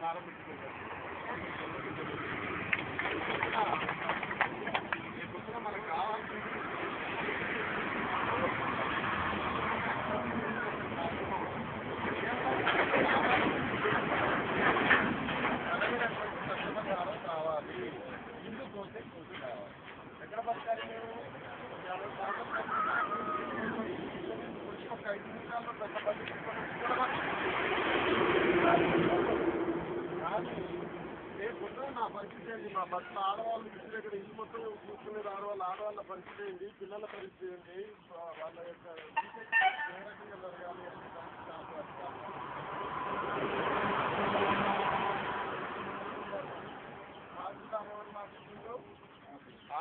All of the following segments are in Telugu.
ప్రారంభించుకుంటారు. రేపు మనకు కావాల్సింది కావాలి. ఇల్లు పోతే కొద్ది కావాలి. ఎక్కడ పడతారు మీరు? ఒక 5 నిమిషాల్లో పెద్ద పని కానీ రేపు నా పరిస్థితి ఏంటి? మా భర్త ఆడవాళ్ళు ఇంటి దగ్గర ఇల్లు మొత్తం చూసుకునే ఆడవాళ్ళ పరిస్థితి ఏంటి? పిల్లల పరిస్థితి ఏంటి? వాళ్ళ యొక్క ఏ రకంగా జరగాలి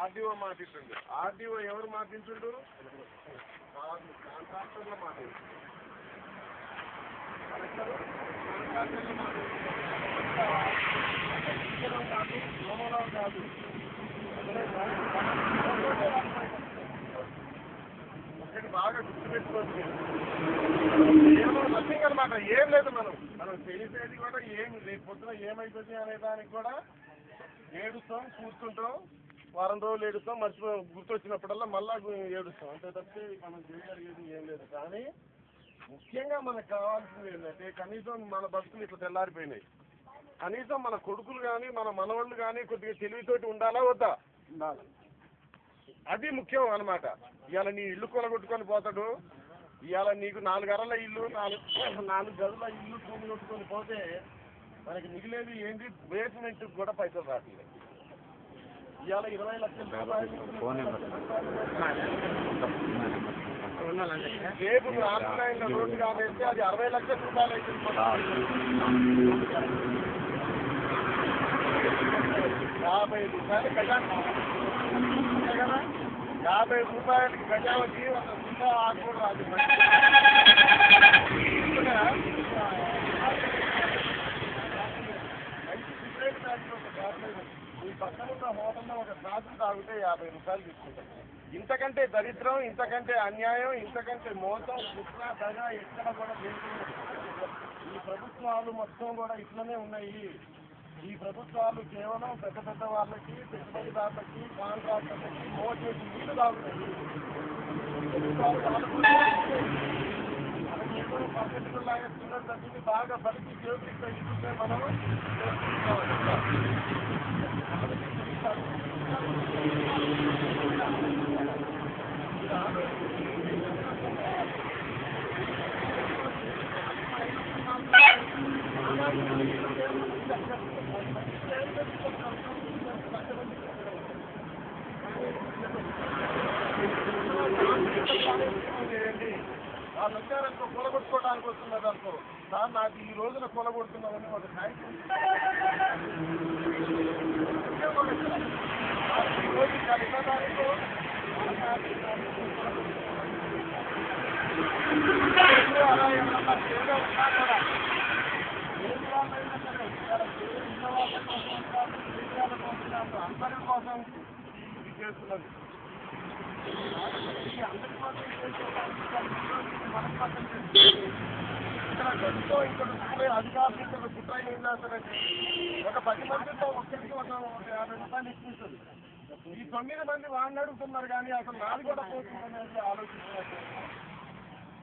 ఆర్డీఓ మాటించండి. ఆర్డీఓ ఎవరు మాటించుండు? కాంట్రాక్టర్లు మాటించండి. కాదు ఒకటి బాగా గుర్తుపెట్టుకోవచ్చు. నథింగ్ అనమాట. ఏం లేదు. మనం చేసేది కూడా ఏమి రేపు పొద్దున ఏమైతుంది అనే దానికి కూడా ఏడుస్తాం, కూర్చుంటాం, వారం రోజులు ఏడుస్తాం, గుర్తొచ్చినప్పుడల్లా మళ్ళా ఏడుస్తాం. అంతే తప్పితే మనం చేయగలిగేది ఏం లేదు. కానీ ముఖ్యంగా మనకు కావాల్సింది ఏంటంటే కనీసం మన బతుకులు ఇట్లా తెల్లారిపోయినాయి. కనీసం మన కొడుకులు కానీ మన మనవాళ్ళు కానీ కొద్దిగా తెలివితోటి ఉండాలా వద్దా? ఉండాలి. అది ముఖ్యం అనమాట. ఇవాళ నీ ఇల్లు కొలగొట్టుకొని పోతాడు. ఇవాళ నీకు 4 అరల ఇల్లు 4 గదుల ఇల్లు భూమి కొట్టుకొని పోతే మనకి మిగిలేది ఏంటి? బేస్మెంట్ కూడా పైసలు రావట్లేదు. ఇవాళ 20 లక్షల రూపాయలు రేపు ఆన్లైన్లో రోడ్డు కావేస్తే అది 60 లక్షల రూపాయలు అయితే 50 రూపాయలు గజానికి కదా. 50 రూపాయలకి గజానికి ఒక ఆకుకూర రాదు. ఈ పక్కన ఉన్న హోటల్లో ఒక గ్లాసు తాగితే 50 రూపాయలు తీసుకుంటారు. ఇంతకంటే దరిద్రం, ఇంతకంటే అన్యాయం, ఇంతకంటే మోసం, కృష్ణ దగ ఎక్కడ కూడా లేదు. ఈ ప్రభుత్వాలు మొత్తం కూడా ఇట్లనే ఉన్నాయి. ఈ ప్రభుత్వాలు కేవలం పెద్ద పెద్ద వాళ్ళకి, పెట్టుబడిదారులకి, కాంట్రాక్టర్లకి మోసేసి నీళ్లు తాగుతాయి. మనకేదో పద్ధతులు లాగా పిల్లలు తగ్గింది బాగా బలికి చేపిస్తే ఇస్తే మనం వాళ్ళు వచ్చారనుకో కొలగొట్టుకోవడానికి వస్తున్నారు అనుకో. సార్ నాకు ఈ రోజున కొలగొడుతున్నామని ఒక అలా ఏమన్నా చేయగా ఉన్నా కూడా అందరి కోసం ఇది చేస్తున్నది. ఇక్కడ గడితో ఇక్కడ అధికారులు ఇక్కడ కుట్ర ఏం చేస్తారంటే ఒక 10 మందితో ఒక్కరికి ఒక 50 రూపాయలు ఇప్పిస్తుంది. ఈ 9 మంది వాడిని అడుగుతున్నారు కానీ అసలు నాది కూడా పోతుందనేది ఆలోచిస్తున్నారు.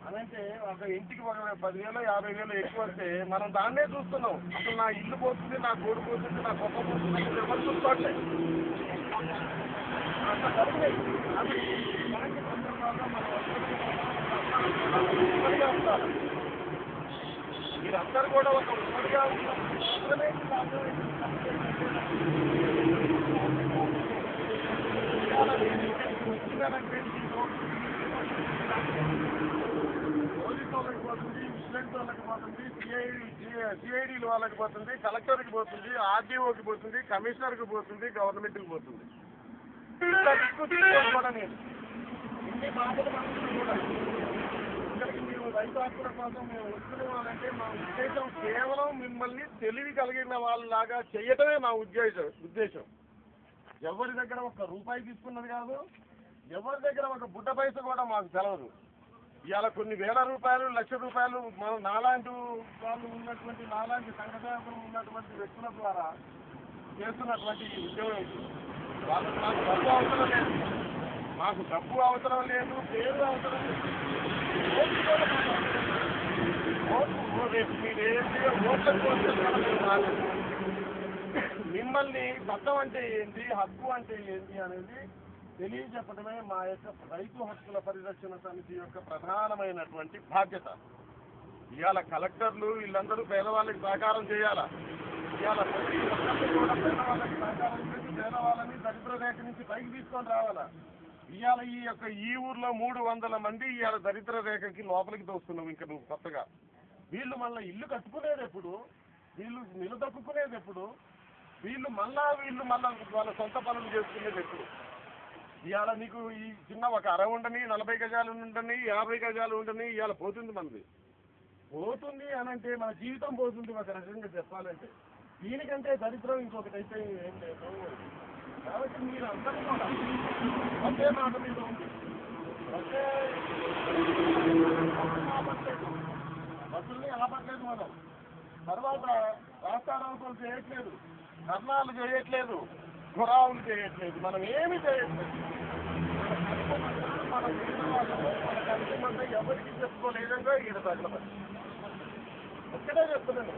అదంటే ఒక ఇంటికి ఒక 10,000 50,000 ఎక్కువ వస్తే మనం దాన్నే చూస్తున్నాం. అసలు నా ఇల్లు పోతుంది, నా గోడు పోతుంది, నా గొప్ప పోతుంది, ఎవరు చూసుకోవట్లేదు. అంత జరిగినాయి. మీరందరూ కూడా ఒక ఉమ్మడిగా పోలీసు వాళ్ళకి పోతుంది, విజిలెన్స్ వాళ్ళకి పోతుంది, సిఐడీలు వాళ్ళకి పోతుంది, కలెక్టర్కి పోతుంది, ఆర్డీఓకి పోతుంది, కమిషనర్కి పోతుంది, గవర్నమెంట్కి పోతుంది. కూడా నేను ఇన్ని మాటలు కూడా ఇక్కడికి మేము రైతు హక్కుల కోసం మేము వస్తున్నామంటే మా ఉద్దేశం కేవలం మిమ్మల్ని తెలివి కలిగిన వాళ్ళలాగా చేయటమే మా ఉద్దేశం. ఎవరి దగ్గర 1 రూపాయి తీసుకున్నది కాదు, ఎవరి దగ్గర 1 బుడ్డ పైస కూడా మాకు తెలవదు. ఇవాళ కొన్ని వేల రూపాయలు, లక్ష రూపాయలు మనం నాలాంటి వాళ్ళు ఉన్నటువంటి నాలాంటి సంఘటనలు ఉన్నటువంటి వ్యక్తుల ద్వారా చేస్తున్నటువంటి ఉద్యోగం వాళ్ళకి మాకు డబ్బు అవసరం లేదు, మాకు డబ్బు అవసరం లేదు, పేరు అవసరం లేదు. రేపు మీరు ఏంటి ఓట్ల కోసం మిమ్మల్ని చట్టం అంటే ఏంటి, హక్కు అంటే ఏంటి అనేది తెలియజెప్పడమే మా యొక్క రైతు హక్కుల పరిరక్షణ సమితి యొక్క ప్రధానమైనటువంటి బాధ్యత. ఇవాళ కలెక్టర్లు వీళ్ళందరూ పేదవాళ్ళకి సహకారం చేయాలా. ఇవాళ ప్రతి ఒక్కరు కూడా పేదవాళ్ళకి సహకారం చేసి పేదవాళ్ళని దరిద్ర రేఖ నుంచి పైకి తీసుకొని రావాలా. ఇవాళ ఈ ఊర్లో 300 మంది ఇవాళ దరిద్ర రేఖకి లోపలికి దోస్తున్నావు. ఇంకా నువ్వు కొత్తగా వీళ్ళు మళ్ళీ ఇల్లు కట్టుకునేది ఎప్పుడు, వీళ్ళు నిలదొక్కునేది ఎప్పుడు, వీళ్ళు మళ్ళా వాళ్ళ సొంత పనులు చేసుకునేది ఎప్పుడు? ఇవాళ నీకు ఈ చిన్న ఒక అర ఉండని, 40 గజాలు ఉండని, 50 గజాలు ఉండని ఇవాళ పోతుంది. మనది పోతుంది అనంటే మన జీవితం పోతుంది ఒక రకంగా చెప్పాలంటే. దీనికంటే దరిద్రం ఇంకొకటి అయితే ఏం లేదు. కాబట్టి మీరు అందరూ కూడా ఒకే మాట మీద ఉంది, ఒకే బస్సుల్ని ఆపట్లేదు మనం. తర్వాత రాస్తారోకోలు చేయట్లేదు, ధర్నాలు చేయట్లేదు, గురావులు చేయట్లేదు, మనం ఏమి చేయట్లేదు. మన కలిసిమంతా ఎవరికి చెప్పుకోలేదంగా ఈడ తగ్గలేదు. ఒక్కడే చెప్తున్నాను,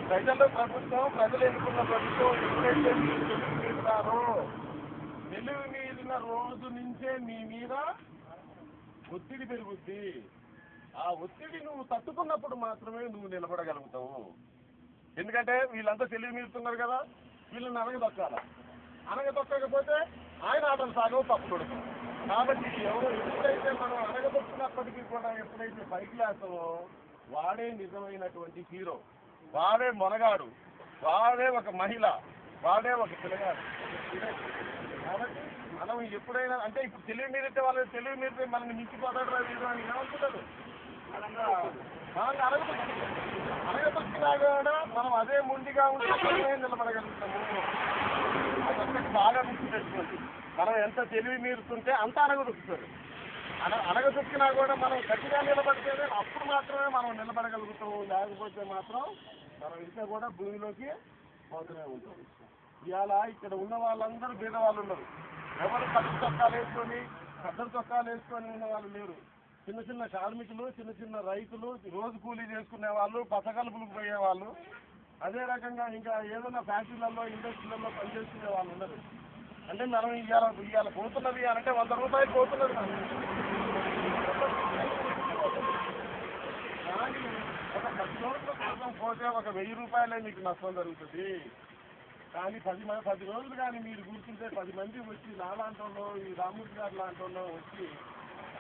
ప్రజలు ప్రభుత్వం, ప్రజలు ఎన్నుకున్న ప్రభుత్వం ఎప్పుడైతే మీరు తెలుగు మీరుతారో, తెలుగు మీరిన రోజు నుంచే మీ మీద ఒత్తిడి పెరుగుద్ది. ఆ ఒత్తిడి నువ్వు తట్టుకున్నప్పుడు మాత్రమే నువ్వు నిలబడగలుగుతావు. ఎందుకంటే వీళ్ళంతా తెలివి మీరుతున్నారు కదా, వీళ్ళని అనగదొక్కాల. అనగదొక్కకపోతే ఆయన ఆటలు సాగవు, తప్పు కొడుతాం. కాబట్టి ఎప్పుడైతే మనం అనగదొక్కినప్పటికీ కూడా ఎప్పుడైతే పైకి లేస్తామో వాడే నిజమైనటువంటి హీరో, వాడే మొనగాడు, వాడే ఒక మహిళ, వాడే ఒక పిల్లగాడు. కాబట్టి మనం ఎప్పుడైనా అంటే ఇప్పుడు తెలివి మీరితే వాళ్ళు తెలివి మీరితే మనల్ని మించిపోతాడు వీడు అని ఏమనుకుంటాడు. అనగదొక్కినా కూడా మనం అదే ముందుగా ఉంటే నిలబడగలుగుతాము. అదొక్కటి బాగా గుర్తు పెట్టుకోండి. మనం ఎంత తెలివి మీరుతుంటే అంత అనగదొక్కుతాడు. అనగదొక్కినా కూడా మనం గట్టిగా నిలబడితేనే అప్పుడు మాత్రమే మనం నిలబడగలుగుతాము. లేకపోతే మాత్రం మనం ఇంకా కూడా భూమిలోకి పోతూనే ఉంటాం. ఇవాళ ఇక్కడ ఉన్న వాళ్ళందరూ పేదవాళ్ళు ఉన్నారు. ఎవరు కట్టు చొక్కాలు వేసుకొని కట్టలు చొక్కాలు వేసుకొని ఉన్న వాళ్ళు లేరు. చిన్న చిన్న కార్మికులు, చిన్న చిన్న రైతులు, రోజు కూలీ చేసుకునే వాళ్ళు, పసగలుపులకు పోయే వాళ్ళు, అదే రకంగా ఇంకా ఏదైనా ఫ్యాక్టరీలలో, ఇండస్ట్రీలలో పనిచేసుకునే వాళ్ళు ఉండరు. అంటే మనం ఇవాళ పోతున్నది అంటే 100 రూపాయలు పోతున్నది. కానీ ఒక 10 రోజుల కోసం పోతే ఒక 1000 రూపాయలే మీకు నష్టం జరుగుతుంది. కానీ 10 రోజులు కానీ మీరు కూర్చుంటే 10 మంది వచ్చి నాలాంటోళ్ళు, ఈ రామూర్తి గారు లాంటోళ్ళు వచ్చి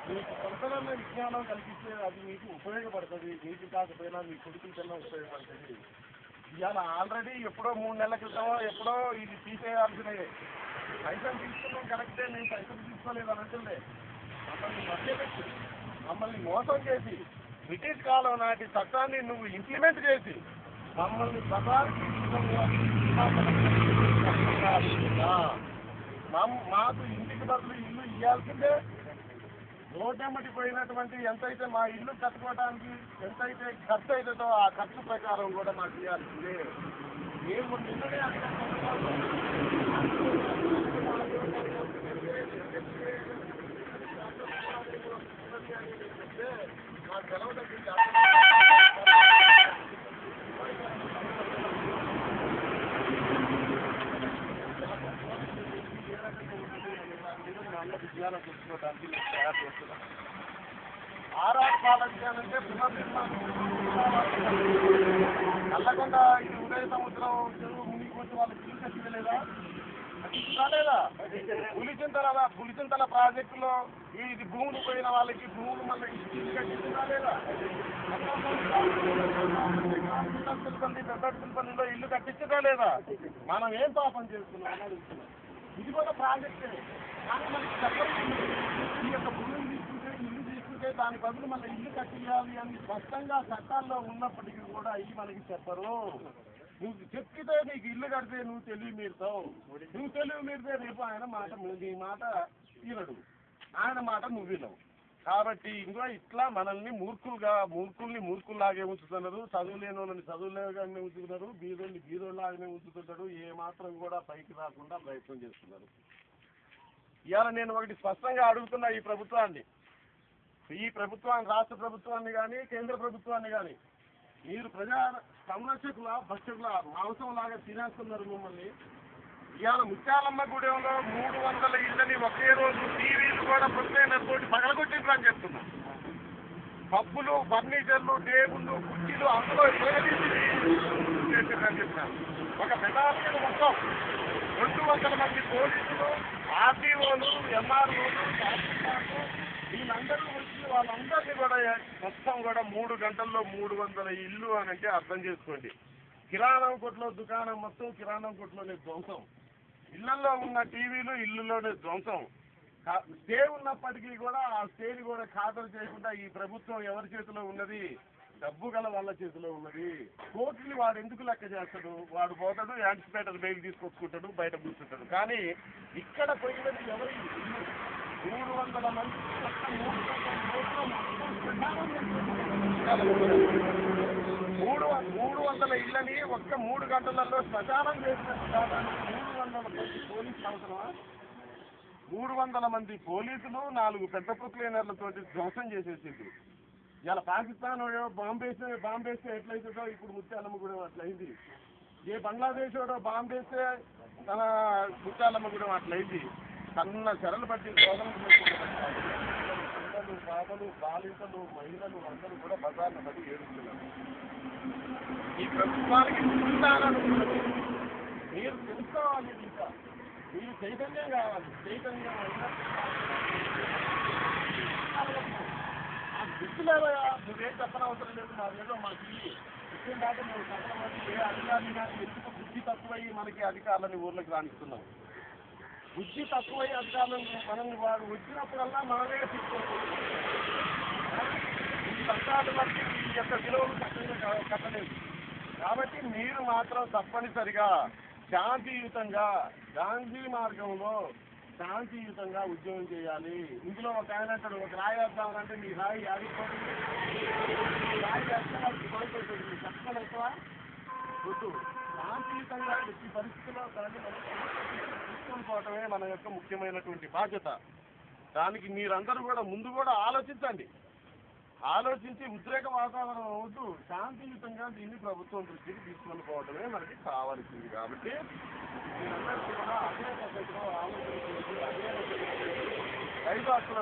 మీకు కొంతమంది విజ్ఞానం కల్పిస్తే అది మీకు ఉపయోగపడుతుంది. మీకు కాకపోయినా మీ కొడుకులకన్నా ఉపయోగపడుతుంది. ఇవాళ ఆల్రెడీ ఎప్పుడో 3 నెలల క్రితం ఎప్పుడో ఇది తీసేయాల్సినవి. పైసలు తీసుకున్నాం కరెక్టే, నేను పైసలు తీసుకోలేదు అనంటే మమ్మల్ని మధ్యపెట్టి, మమ్మల్ని మోసం చేసి, బ్రిటిష్ కాలం నాటి చట్టాన్ని నువ్వు ఇంప్లిమెంట్ చేసి మమ్మల్ని ప్రధానికి మాకు ఇంటికి బదులు ఇల్లు ఇవ్వాల్సిందే. రోడ్డెమ్మటి పోయినటువంటి ఎంతైతే మా ఇల్లు కట్టుకోవడానికి ఎంతైతే ఖర్చు అవుతుందో ఆ ఖర్చు ప్రకారం కూడా మాకు ఇవ్వాల్సిందే. మేము నిన్ననే మాకు తెలవదండి. విజ్ఞానం తెలుసుకోవడానికి తయారు చేస్తున్నాం. ఆర్ఆర్ పాలనంటే పునర్నిర్మాణం. నల్లకొండ ఇది ఉదయ సముద్రం చెరువు మునిగి వచ్చి వాళ్ళకి ఇల్లు కట్టించలేదా? కట్టించలేదా? పులిచింతల ప్రాజెక్టులో ఇది భూములు పోయిన వాళ్ళకి భూములు మళ్ళీ ఇల్లు కట్టించలేదా? పెద్దపల్లిలో ఇల్లు కట్టించదా లేదా? మనం ఏం పాపం చేస్తున్నాం అడుగుతున్నాం. ఇది కూడా ప్రాజెక్టే. కానీ మనకి చెప్పండి, ఈ యొక్క భూమిని తీసుకుంటే ఇల్లు తీసుకుంటే దాని బదులు మళ్ళీ ఇల్లు కట్టియాలి అని స్పష్టంగా చట్టాల్లో ఉన్నప్పటికీ కూడా ఇవి మనకి చెప్పరు. నువ్వు చెప్తే నీకు ఇల్లు కడితే నువ్వు తెలివి మీరుతావు. నువ్వు తెలివి మీరితే రేపు ఆయన నీ మాట తీరడు. ఆయన మాట నువ్వు వినవు. కాబట్టి ఇంకో ఇట్లా మనల్ని మూర్ఖుల్లాగే ఉంచుతున్నారు. చదువు లేని వాళ్ళని చదువులేగానే ఉంచుతున్నారు. బీదోళ్ళని బీదోళ్ళలాగానే ఉంచుతుంటారు. ఏ మాత్రం కూడా పైకి రాకుండా ప్రయత్నం చేస్తున్నారు. ఇవాళ నేను ఒకటి స్పష్టంగా అడుగుతున్నా ఈ ప్రభుత్వాన్ని, రాష్ట్ర ప్రభుత్వాన్ని కానీ కేంద్ర ప్రభుత్వాన్ని కానీ, మీరు ప్రజా సంరక్షకుల భక్షకుల మాంసంలాగా తినేస్తున్నారు మమ్మల్ని. ఇవాళ ముత్యాలమ్మ గుడెంలో 300 ఇళ్ళని ఒకే రోజు టీవీలు కూడా ప్రొక్లైనర్తోటి పగలగొట్టిండ్రు అని చెప్తున్నారు. పబ్బులు, ఫర్నిచర్లు, టేబుళ్ళు, కుర్చీలు అందులో చేసిండ్రని చెప్తున్నారు. ఒక బెటాలియన్ మొత్తం 200 మంది పోలీసులు, ఆర్టీఓలు, ఎంఆర్ఓలు, వీళ్ళందరూ వచ్చి వాళ్ళందరినీ కూడా మొత్తం కూడా 3 గంటల్లో 300 ఇల్లు అని అంటే అర్థం చేసుకోండి. కిరాణం కొట్లో దుకాణం మొత్తం కిరాణం కొట్లోనే ధ్వంసం, ఇళ్లలో ఉన్న టీవీలు ఇళ్లలోనే ధ్వంసం. స్టే ఉన్నప్పటికీ కూడా ఆ స్టేని కూడా ఖాతరు చేయకుండా ఈ ప్రభుత్వం ఎవరి చేతిలో ఉన్నది? డబ్బు గల వాళ్ళ చేతిలో ఉన్నది. కోర్టుని వాడు ఎందుకు లెక్క చేస్తాడు? వాడు పోతాడు, యాంటిసిపేటర్ బెయిల్ తీసుకొచ్చుకుంటాడు, బయట కూర్చుంటాడు. కానీ ఇక్కడ పోయినది ఎవరి 300 మంది 300 ఇళ్ళని ఒక్క 3 గంటలలో శ్మశానం చేసినట్టు కాదు. 300 మంది పోలీసులు అవసరమా? 300 మంది పోలీసులు 4 పెద్ద ప్రొక్లైనర్లతో ధ్వంసం చేసేసింది. ఇలా పాకిస్తాన్ బాంబేస్తే ఎట్లయితుందో ఇప్పుడు ముత్యాలమ్మ కూడా అట్లయింది. ఏ బంగ్లాదేశ్ వాడో బాంబేస్తే తన ముత్యాలమ్మ కూడా అట్లయింది. సన్న చెరలు పట్టి శోధనలు చేసుకుంటారు. పిల్లలు, బాబలు, బాలికలు, మహిళలు అందరూ కూడా బజార్ను బట్టి ఏడుస్తున్నారు. ఈ ప్రభుత్వానికి చూడాలనుకున్నది మీరు తెలుసుకోవాలి. ఇంకా మీరు చైతన్యం కావాలి. చైతన్యం ఆ గుర్తులేవా? నువ్వేం చెప్పనవసరం లేదు. నాదేదో మాకు ఇచ్చిన దాకా నువ్వు చెప్పడం ఏ అధికారిని కానీ ఎందుకు బుద్ధి తక్కువయ్యి మనకి అధికారులని ఊర్లోకి రాణిస్తున్నావు? బుద్ధి తక్కువై అధికారులను మనం వాడు వచ్చినప్పుడల్లా మనమే తీసుకోవాలి. ఈ చట్టాలు బట్టి ఈ యొక్క విలువలు కట్టలేదు. కాబట్టి మీరు మాత్రం తప్పనిసరిగా శాంతియుతంగా గాంధీ మార్గంలో శాంతియుతంగా ఉద్యోగం చేయాలి. ఇందులో ఒక ఆయన అంటాడు, ఒక రాయి వేద్దామనంటే మీ రాయి ఆగిపోతుంది, రాయి వేస్తే వాళ్ళకి కోల్పోతుంది. కష్టం ఎక్కువ వద్దు. శాంతియుతంగా ఎట్టి పరిస్థితుల్లో దాన్ని తీసుకొని పోవటమే మన యొక్క ముఖ్యమైనటువంటి బాధ్యత. దానికి మీరందరూ కూడా ముందు కూడా ఆలోచించి ఉద్రేక వాతావరణం వద్దు. శాంతియుతంగా దీన్ని ప్రభుత్వం దృష్టికి తీసుకొని పోవటమే మనకి కావాల్సింది. కాబట్టి మీరందరికీ కూడా అదే పద్ధతిలో ఆలోచించి అదే 5 హక్కుల